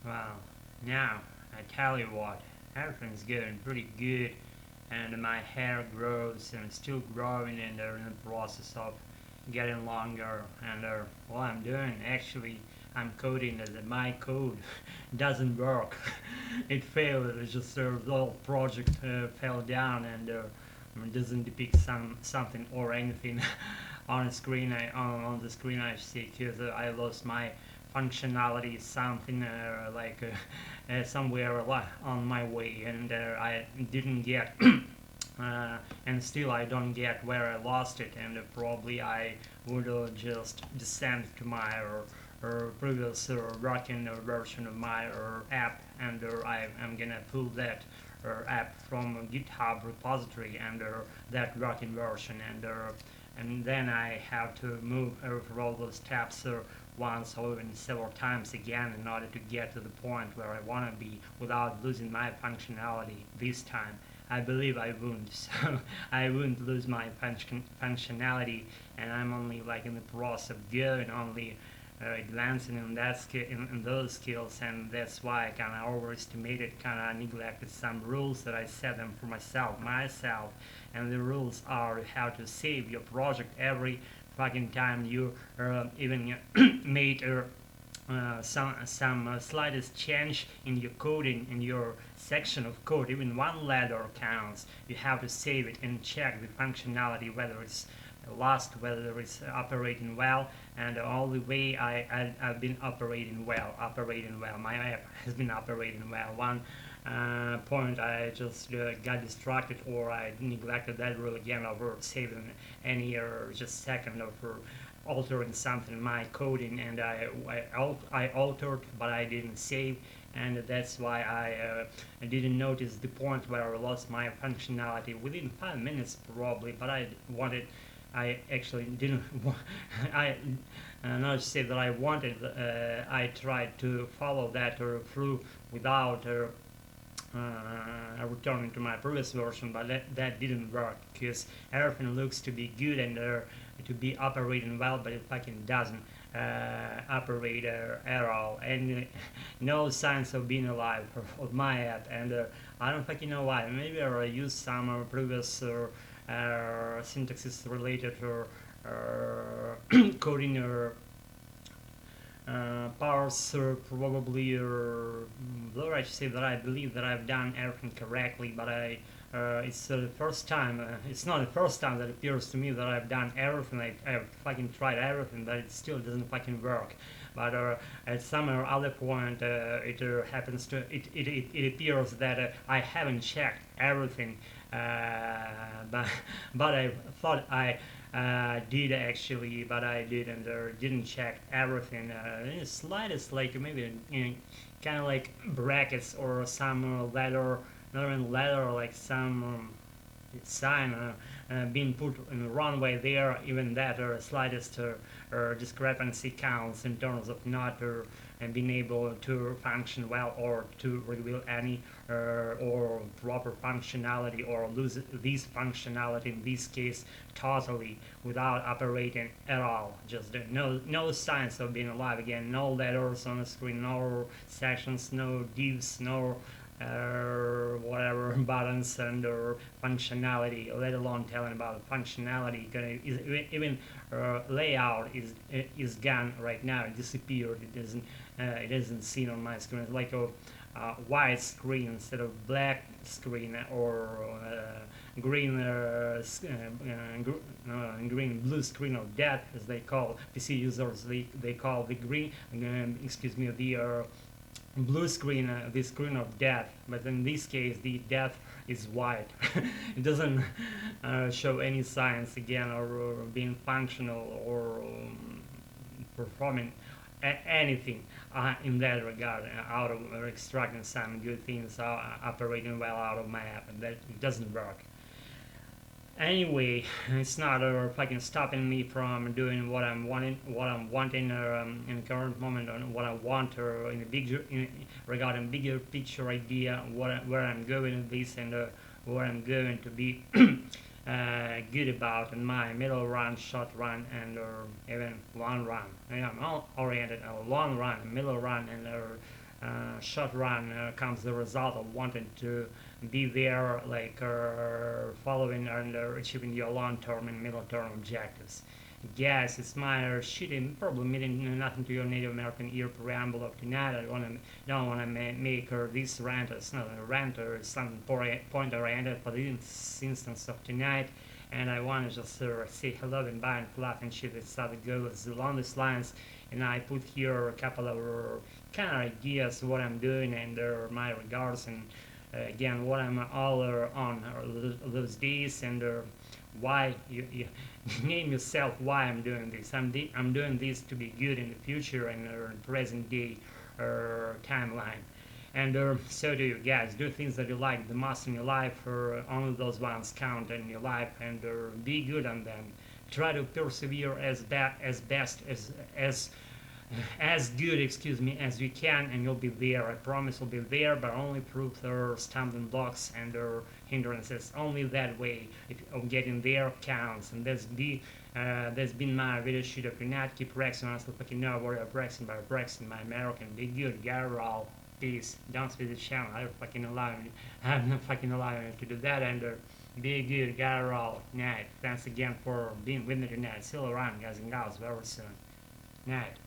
Well, now I tell you what, everything's going pretty good, and my hair grows and it's still growing, and they're in the process of getting longer. And what I'm doing actually, I'm coding that my code doesn't work. It failed. It's just the whole project fell down, and it doesn't depict something or anything on the screen. On the screen I see, because I lost my functionality, something somewhere on my way, and I didn't get and still I don't get where I lost it, and probably I would just descend to my previous working version of my app, and I'm gonna pull that app from GitHub repository, and that working version, and then I have to move over all those tabs once or even several times again in order to get to the point where I want to be without losing my functionality this time. I believe I won't, so I won't lose my functionality, and I'm only like in the process of going only advancing in in those skills, and that's why I kind of overestimated, kind of neglected some rules that I set them for myself, and the rules are how to save your project every fucking time you even made some slightest change in your coding, in your section of code. Even one letter counts. You have to save it and check the functionality, whether it's lost, whether it's operating well. And all the way I've been operating well. My app has been operating well. One point I just got distracted, or I neglected that rule again over saving any just second of altering something in my coding, and I altered, but I didn't save, and that's why I didn't notice the point where I lost my functionality within 5 minutes probably. But I actually didn't. I not to say that I wanted. I tried to follow that through without returning to my previous version, but that didn't work, because everything looks to be good and to be operating well, but it fucking doesn't operate at all, and no signs of being alive of my app, and I don't fucking know why. Maybe I used some previous syntaxes related or coding or parse probably, though I should say that I believe that I've done everything correctly, but it's the first time, it's not the first time that it appears to me that I've done everything. I've fucking tried everything, but it still doesn't fucking work. But at some or other point, it happens to, it appears that I haven't checked everything, but, but I thought I did actually, but I didn't didn't check everything. In the slightest, like maybe kind of like brackets or some letter, not even letter, like some sign being put in the wrong way there. Even that slightest discrepancy counts in terms of not being able to function well, or to reveal any or proper functionality, or lose this functionality in this case totally without operating at all. Just no signs of being alive again. No letters on the screen, no sections, no divs, no whatever buttons and or functionality, let alone telling about functionality. Even layout is gone right now. It disappeared. It isn't seen on my screen. It's like a white screen instead of black screen, or green green blue screen of death, as they call PC users. They call the green excuse me, the blue screen, the screen of death, but in this case the death is white. It doesn't show any signs again, or being functional, or performing anything in that regard, out of extracting some good things, operating well out of my app, and that it doesn't work. Anyway, it's not fucking stopping me from doing what I'm wanting in the current moment, on what I want, or in the regarding bigger picture idea, where I'm going with this, and where I'm going to be good about in my middle run, short run, and or even long run. I'm all oriented a long run, middle run, and short run comes the result of wanting to be there, like following and achieving your long-term and middle-term objectives. Guys, it's my shitty, probably meaning nothing to your Native American ear preamble of tonight. Don't want to make this rant. It's not a rant, or it's something point oriented for this instance of tonight. And I want to just say hello and bye and laugh and shit. It's how it goes along these lines. And I put here a couple of kind of ideas what I'm doing and my regards, and again what I'm all on those days, and why you name yourself why I'm doing this. I'm doing this to be good in the future and present day timeline. And so do you guys. Do things that you like the most in your life, only those ones count in your life, and be good on them. Try to persevere as best as good, as you can, and you'll be there. I promise you'll be there, but only prove there are stumbling blocks and there are hindrances. Only that way of getting there counts. And that's been my video shoot of tonight. Keep Rexing, honestly fucking know what you're Rexing by Rexing, my American. Be good, gotta roll. Peace. Don't split the channel. I'm not fucking allowing you to do that, and be good, gotta roll. Night. Thanks again for being with me tonight. See you around, guys and gals, very soon. Night.